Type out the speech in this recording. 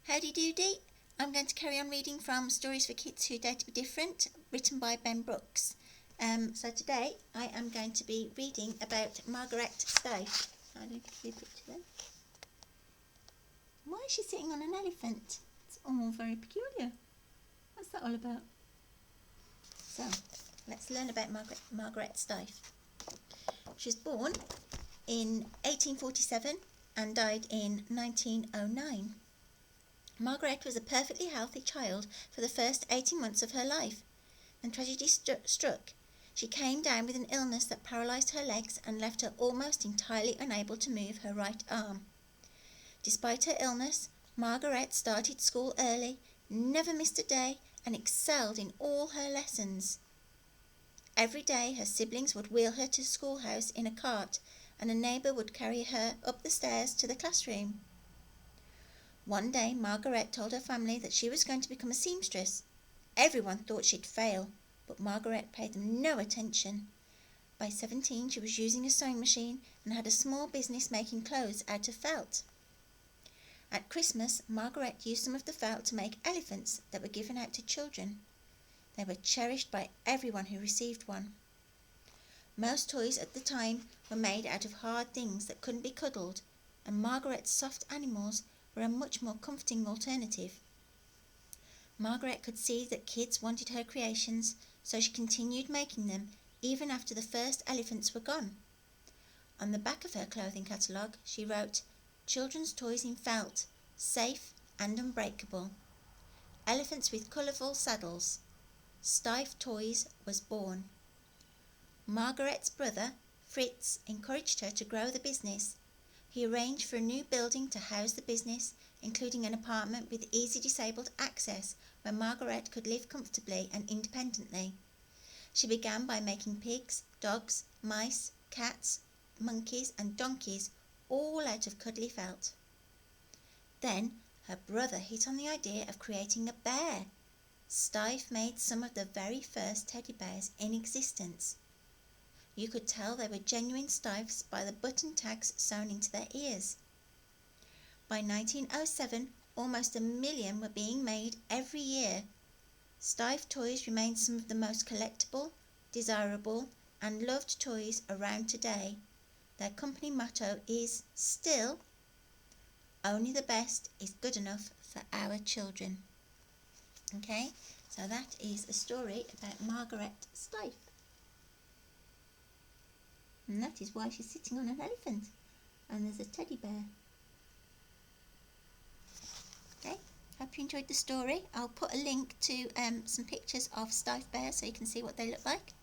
Howdy doody. I'm going to carry on reading from Stories for Kids Who Dare to Be Different, written by Ben Brooks. So today I am going to be reading about Margarete Steiff. I don't know if you see a picture there. Why is she sitting on an elephant? It's all very peculiar. What's that all about? So let's learn about Margarete Steiff. She was born in 1847 and died in 1909. Margarete was a perfectly healthy child for the first 18 months of her life. When tragedy struck, she came down with an illness that paralysed her legs and left her almost entirely unable to move her right arm. Despite her illness, Margarete started school early, never missed a day, and excelled in all her lessons. Every day her siblings would wheel her to the schoolhouse in a cart, and a neighbour would carry her up the stairs to the classroom. One day Margarete told her family that she was going to become a seamstress. Everyone thought she'd fail, but Margarete paid them no attention. By 17 she was using a sewing machine and had a small business making clothes out of felt. At Christmas, Margarete used some of the felt to make elephants that were given out to children. They were cherished by everyone who received one. Most toys at the time were made out of hard things that couldn't be cuddled, and Margarete's soft animals were a much more comforting alternative. Margarete could see that kids wanted her creations, so she continued making them even after the first elephants were gone. On the back of her clothing catalogue she wrote, "Children's toys in felt, safe and unbreakable. Elephants with colourful saddles. Steiff Toys was born." Margarete's brother, Fritz, encouraged her to grow the business. He arranged for a new building to house the business, including an apartment with easy disabled access where Margarete could live comfortably and independently. She began by making pigs, dogs, mice, cats, monkeys and donkeys, all out of cuddly felt. Then her brother hit on the idea of creating a bear. Steiff made some of the very first teddy bears in existence. You could tell they were genuine Steiffs by the button tags sewn into their ears. By 1907, almost 1 million were being made every year. Steiff toys remain some of the most collectible, desirable, and loved toys around today. Their company motto is still, "Only the best is good enough for our children." Okay, so that is a story about Margarete Steiff. And that is why she's sitting on an elephant. And there's a teddy bear. Okay, hope you enjoyed the story. I'll put a link to some pictures of Steiff bears so you can see what they look like.